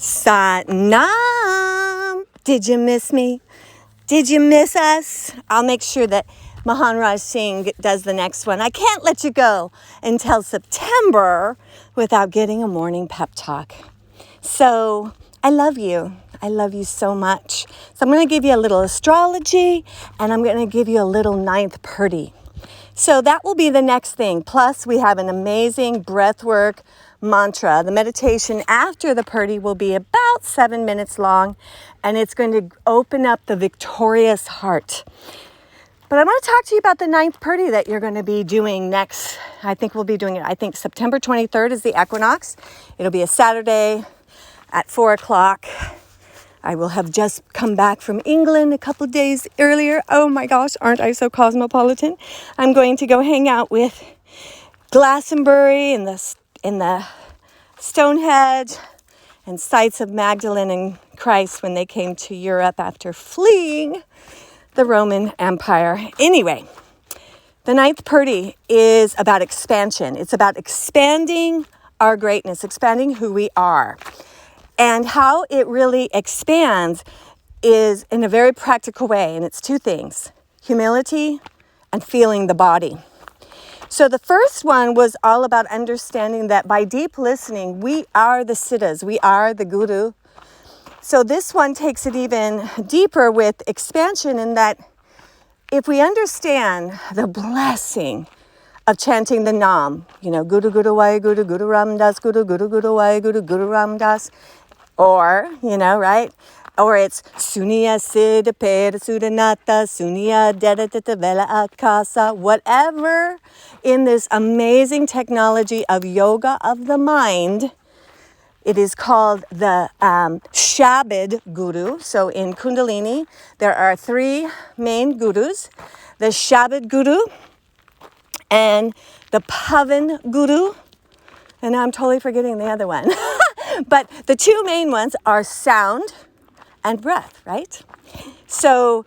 Satnam. Did you miss me? Did you miss us? I'll make sure that Mahan Raj Singh does the next one. I can't let you go until September without getting a morning pep talk. So I love you. I love you so much. So I'm going to give you a little astrology and I'm going to give you a little ninth purdy. So that will be the next thing. Plus we have an amazing breathwork mantra. The meditation after the purdy will be about 7 minutes long and it's going to open up the victorious heart. But I want to talk to you about the ninth purdy that you're going to be doing next. I think we'll be doing it. I think September 23rd is the equinox. It'll be a Saturday at 4 o'clock. I will have just come back from England a couple days earlier. Oh my gosh, aren't I so cosmopolitan? I'm going to go hang out with Glastonbury in the Stonehenge and sites of Magdalene and Christ when they came to Europe after fleeing the Roman Empire. Anyway, the ninth purdy is about expansion. It's about expanding our greatness, expanding who we are. And how it really expands is in a very practical way. And it's two things: humility and feeling the body. So the first one was all about understanding that by deep listening, we are the siddhas, we are the guru. So this one takes it even deeper with expansion in that if we understand the blessing of chanting the Nam, Guru Guru Wai Guru, Guru Ram Das Guru, Guru Guru Wai Guru, Guru Ram Das, or, right? Or it's Suniya Siddha Peda Sudanata, Suniya Dedata Vela Akasa, whatever in this amazing technology of yoga of the mind. It is called the Shabad Guru. So in Kundalini, there are 3 main gurus: the Shabad Guru and the Pavan Guru. And I'm totally forgetting the other one. But the 2 main ones are sound and breath, right? So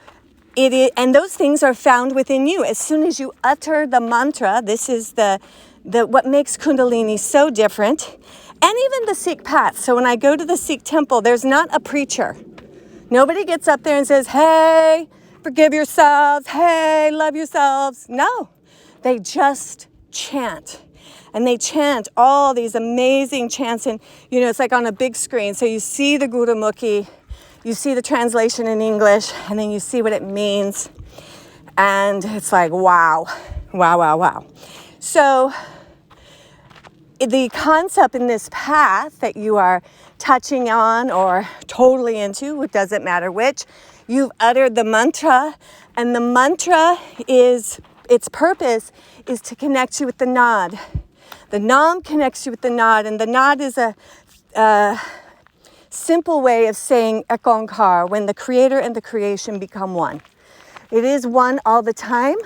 it is, and those things are found within you. As soon as you utter the mantra, this is the what makes Kundalini so different. And even the Sikh path. So when I go to the Sikh temple, there's not a preacher. Nobody gets up there and says, hey, forgive yourselves. Hey, love yourselves. No, they just chant. And they chant all these amazing chants. And, it's like on a big screen. So you see the Gurumukhi, you see the translation in English, and then you see what it means. And it's like, wow, wow, wow, wow. So the concept in this path that you are touching on or totally into, it doesn't matter which, you've uttered the mantra, and the mantra its purpose is to connect you with the Nad. The Nam connects you with the Nad, and the Nad is a simple way of saying Ek Onkar, when the creator and the creation become one. It is one all the time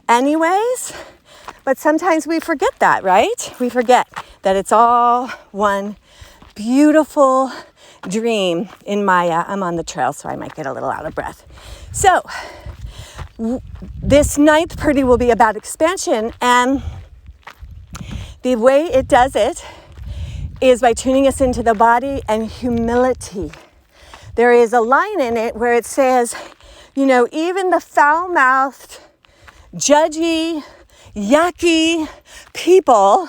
anyways, but sometimes we forget that, right? We forget that it's all one beautiful dream in Maya. I'm on the trail, so I might get a little out of breath. So this ninth purdy will be about expansion, and the way it does it is by tuning us into the body and humility. There is a line in it where it says, even the foul-mouthed, judgy, yucky people,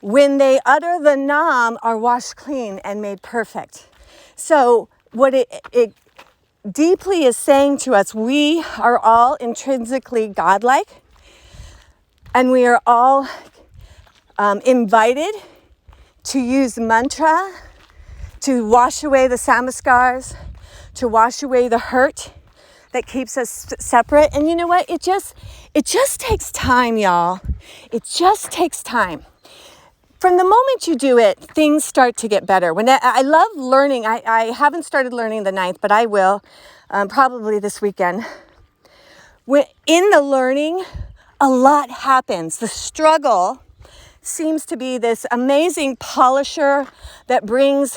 when they utter the Nam, are washed clean and made perfect. So what it deeply is saying to us, we are all intrinsically godlike, and we are all invited to use mantra to wash away the samskars, to wash away the hurt that keeps us separate. And you know what? It just takes time, y'all. It just takes time. From the moment you do it, things start to get better. When I love learning, I haven't started learning the ninth, but I will, probably this weekend. In the learning, a lot happens. The struggle seems to be this amazing polisher that brings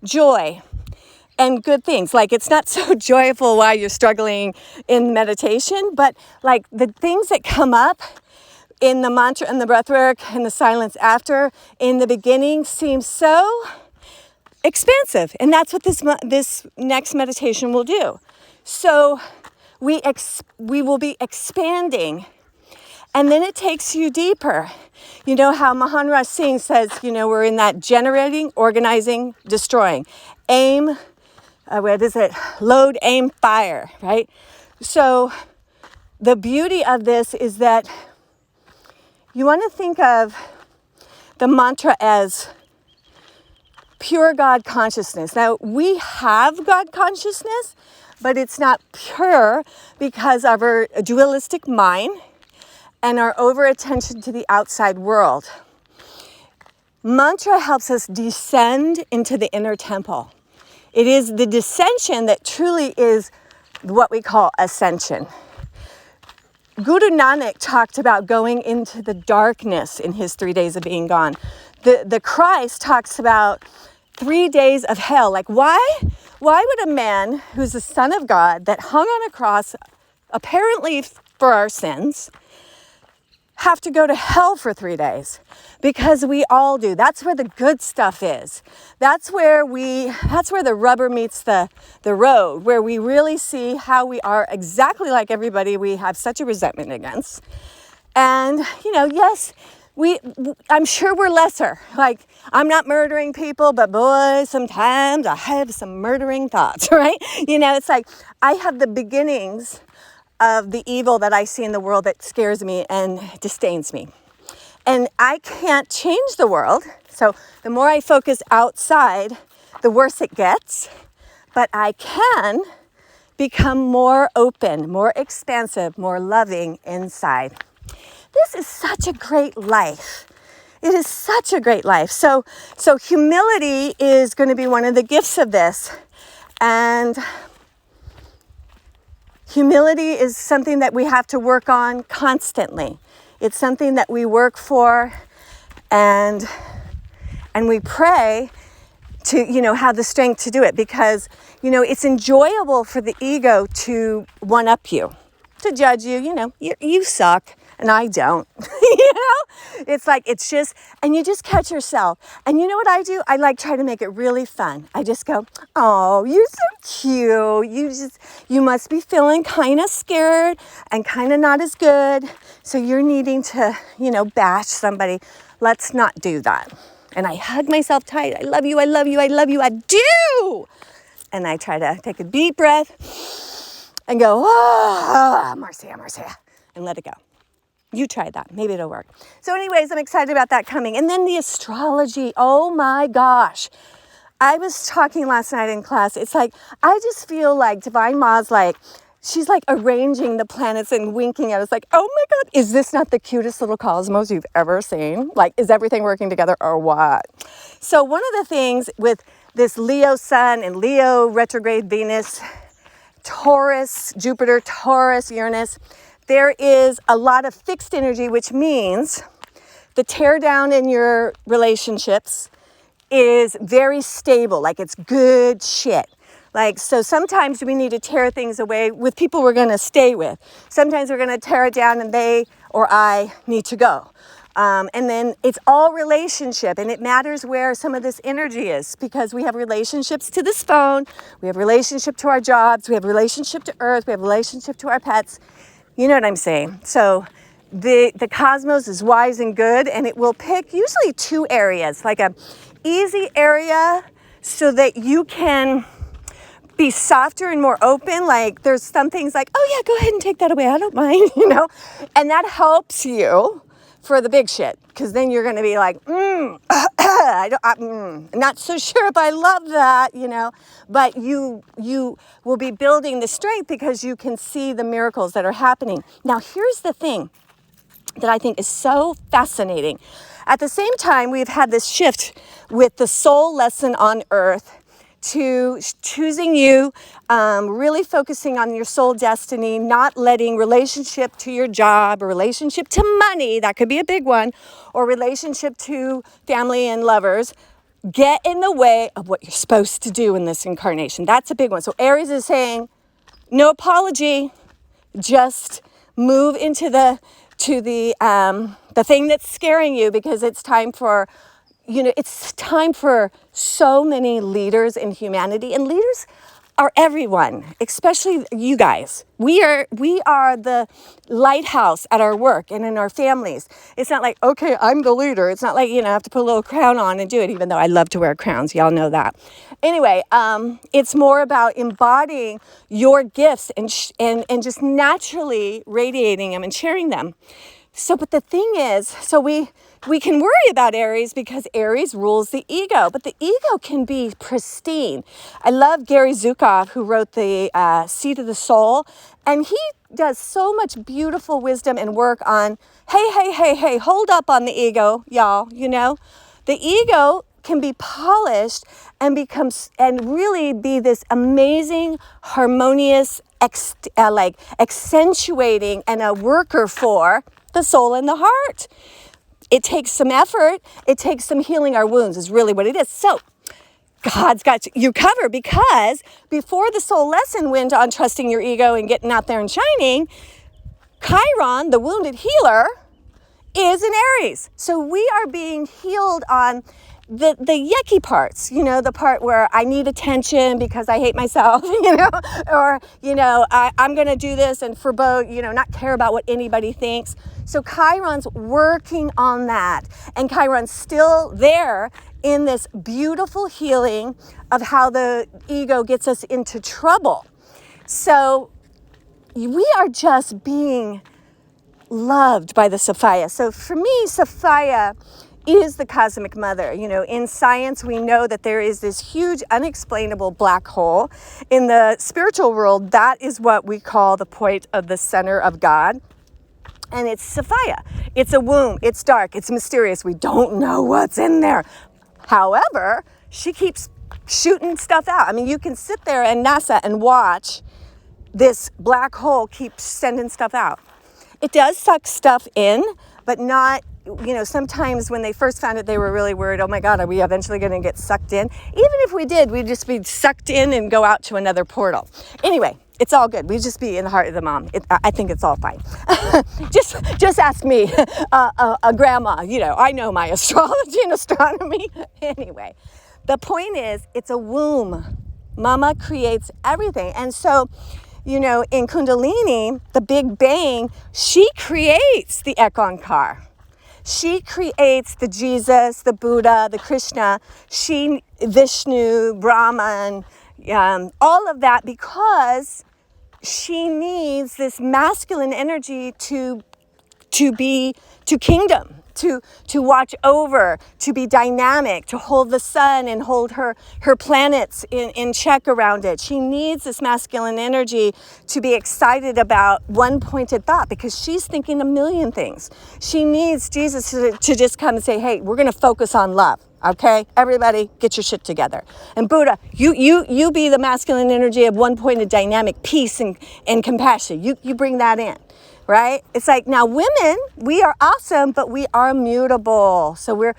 joy and good things. Like, it's not so joyful while you're struggling in meditation, but like the things that come up in the mantra and the breath work and the silence after in the beginning seem so expansive. And that's what this next meditation will do. So we will be expanding, and then it takes you deeper. You know how Maharaj Singh says, we're in that generating, organizing, destroying. Aim, load, aim, fire, right? So the beauty of this is that you want to think of the mantra as pure God consciousness. Now, we have God consciousness, but it's not pure because of our dualistic mind and our over-attention to the outside world. Mantra helps us descend into the inner temple. It is the descension that truly is what we call ascension. Guru Nanak talked about going into the darkness in his 3 days of being gone. The Christ talks about 3 days of hell. Like, why would a man who's the Son of God that hung on a cross, apparently for our sins, have to go to hell for 3 days? Because we all do. That's where the good stuff is. That's where the rubber meets the road, where we really see how we are exactly like everybody we have such a resentment against. And, yes, I'm sure we're lesser. Like, I'm not murdering people, but boy, sometimes I have some murdering thoughts, right? It's like I have the beginnings of the evil that I see in the world that scares me and disdains me. And I can't change the world. So the more I focus outside, the worse it gets. But I can become more open, more expansive, more loving inside. This is such a great life. It is such a great life. So humility is going to be one of the gifts of this. And humility is something that we have to work on constantly. It's something that we work for, and we pray to, have the strength to do it, because, it's enjoyable for the ego to one-up you, to judge you. You suck and I don't. It's like, and you just catch yourself. And you know what I do? I try to make it really fun. I just go, oh, you're so cute. You must be feeling kind of scared and kind of not as good. So you're needing to, bash somebody. Let's not do that. And I hug myself tight. I love you. I love you. I love you. I do. And I try to take a deep breath and go, Marcia, and let it go. You try that. Maybe it'll work. So anyways, I'm excited about that coming. And then the astrology. Oh my gosh. I was talking last night in class. It's like, I just feel like Divine Ma's she's arranging the planets and winking at us like, oh my God, is this not the cutest little cosmos you've ever seen? Is everything working together or what? So one of the things with this Leo Sun and Leo retrograde Venus, Taurus, Jupiter, Taurus, Uranus, there is a lot of fixed energy, which means the tear down in your relationships is very stable, it's good shit. So sometimes we need to tear things away with people we're going to stay with. Sometimes we're going to tear it down and they or I need to go. And then it's all relationship, and it matters where some of this energy is, because we have relationships to this phone, we have relationship to our jobs, we have relationship to Earth, we have relationship to our pets. You know what I'm saying? So the cosmos is wise and good, and it will pick usually 2 areas, like a easy area so that you can be softer and more open. There's some things oh yeah, go ahead and take that away. I don't mind, and that helps you for the big shit, because then you're going to be not so sure if I love that, but you will be building the strength because you can see the miracles that are happening. Now, here's the thing that I think is so fascinating. At the same time, we've had this shift with the soul lesson on Earth to choosing you, really focusing on your soul destiny, not letting relationship to your job or relationship to money, that could be a big one, or relationship to family and lovers, get in the way of what you're supposed to do in this incarnation. That's a big one. So Aries is saying, no apology, just move into the thing that's scaring you, because it's time for it's time for so many leaders in humanity, and leaders are everyone, especially you guys. We are the lighthouse at our work and in our families. It's not like, okay, I'm the leader. It's not like, I have to put a little crown on and do it, even though I love to wear crowns. Y'all know that. Anyway, it's more about embodying your gifts and just naturally radiating them and sharing them. So, but the thing is, so we can worry about Aries because Aries rules the ego, but the ego can be pristine. I love Gary Zukav, who wrote the Seed of the Soul, and he does so much beautiful wisdom and work on, hey, hold up on the ego, y'all, The ego can be polished and really be this amazing, harmonious, accentuating and a worker for the soul and the heart. It takes some effort. It takes some healing our wounds is really what it is. So God's got you covered, because before the soul lesson went on trusting your ego and getting out there and shining, Chiron, the wounded healer, is in Aries. So we are being healed on the yucky parts, the part where I need attention because I hate myself, or, I'm going to do this and forebode, not care about what anybody thinks. So Chiron's working on that, and Chiron's still there in this beautiful healing of how the ego gets us into trouble. So we are just being loved by the Sophia. So for me, Sophia is the cosmic mother. In science, we know that there is this huge unexplainable black hole. In the spiritual world, that is what we call the point of the center of God. And it's Sophia. It's a womb. It's dark. It's mysterious. We don't know what's in there. However, she keeps shooting stuff out. I mean, you can sit there and NASA and watch this black hole keep sending stuff out. It does suck stuff in, but not, sometimes when they first found it, they were really worried, oh my God, are we eventually going to get sucked in? Even if we did, we'd just be sucked in and go out to another portal. Anyway, it's all good. We'd just be in the heart of the mom. I think it's all fine. just ask me, a grandma, I know my astrology and astronomy. Anyway, the point is, it's a womb. Mama creates everything. And so, in Kundalini, the Big Bang, she creates the Ekankar. She creates the Jesus, the Buddha, the Krishna, Vishnu, Brahman, all of that, because she needs this masculine energy to kingdom, to watch over, to be dynamic, to hold the sun and hold her planets in check around it. She needs this masculine energy to be excited about one pointed thought, because she's thinking a million things. She needs Jesus to just come and say, hey, we're going to focus on love. Okay, everybody get your shit together. And Buddha, you be the masculine energy of one pointed dynamic peace and compassion. You bring that in. Right? It's like, now women, we are awesome, but we are mutable. So we're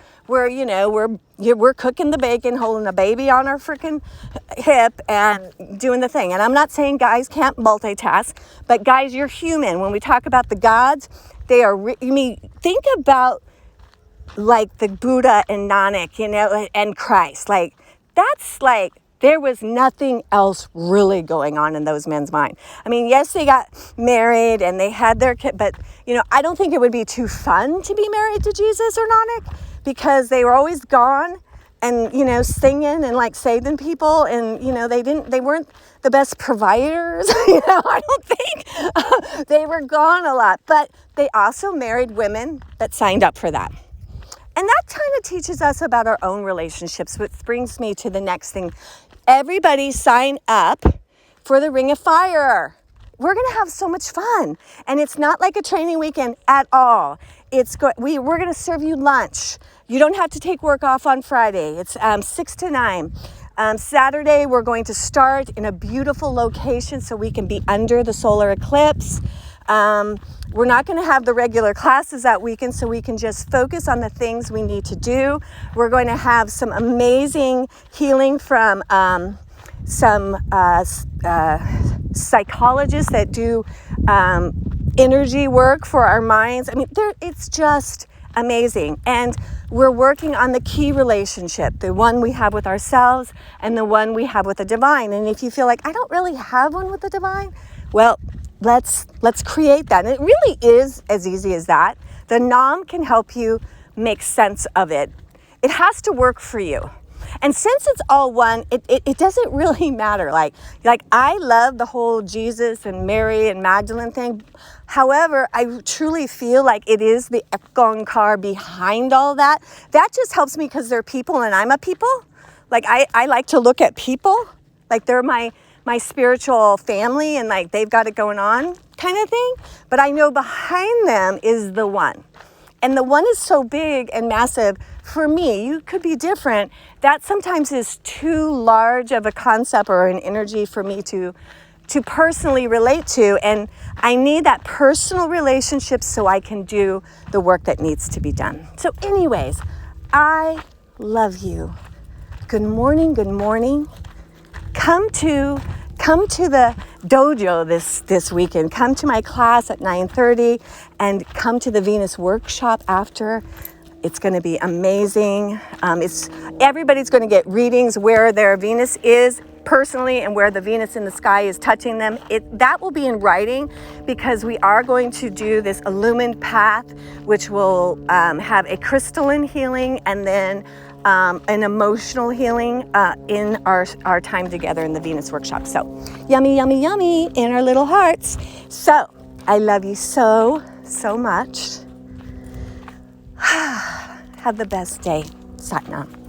cooking the bacon, holding a baby on our freaking hip and doing the thing. And I'm not saying guys can't multitask, but guys, you're human. When we talk about the gods, they are, think about like the Buddha and Nanak, and Christ. Like, that's like, there was nothing else really going on in those men's mind. I mean, yes, they got married and they had their kid, but, I don't think it would be too fun to be married to Jesus or Nanak, because they were always gone and, singing and like saving people. And, they weren't the best providers. I don't think they were gone a lot, but they also married women that signed up for that. And that kind of teaches us about our own relationships, which brings me to the next thing. Everybody sign up for the Ring of Fire. We're going to have so much fun. And it's not like a training weekend at all. We're going to serve you lunch. You don't have to take work off on Friday. It's 6 to 9. Saturday, we're going to start in a beautiful location so we can be under the solar eclipse. We're not going to have the regular classes that weekend, so we can just focus on the things we need to do. We're going to have some amazing healing from some psychologists that do energy work for our minds. I mean, it's just amazing. And we're working on the key relationship, the one we have with ourselves and the one we have with the divine. And if you feel like, I don't really have one with the divine, well, let's create that. And it really is as easy as that. The Nam can help you make sense of it. It has to work for you. And since it's all one, it doesn't really matter. Like I love the whole Jesus and Mary and Magdalene thing. However, I truly feel like it is the Ekankar behind all that. That just helps me because they're people and I'm a people. Like I like to look at people like they're my spiritual family and like they've got it going on kind of thing. But I know behind them is the one. And the one is so big and massive. For me, you could be different. That sometimes is too large of a concept or an energy for me to personally relate to. And I need that personal relationship so I can do the work that needs to be done. So anyways, I love you. Good morning, good morning. Come to the dojo this weekend. Come to my class at 9:30 and come to the Venus workshop after. It's going to be amazing. Everybody's going to get readings where their Venus is personally and where the Venus in the sky is touching them. That will be in writing because we are going to do this illumined path, which will have a crystalline healing and then an emotional healing in our time together in the Venus workshop. So yummy, yummy, yummy in our little hearts. So I love you so, so much. Have the best day. Sat Nam.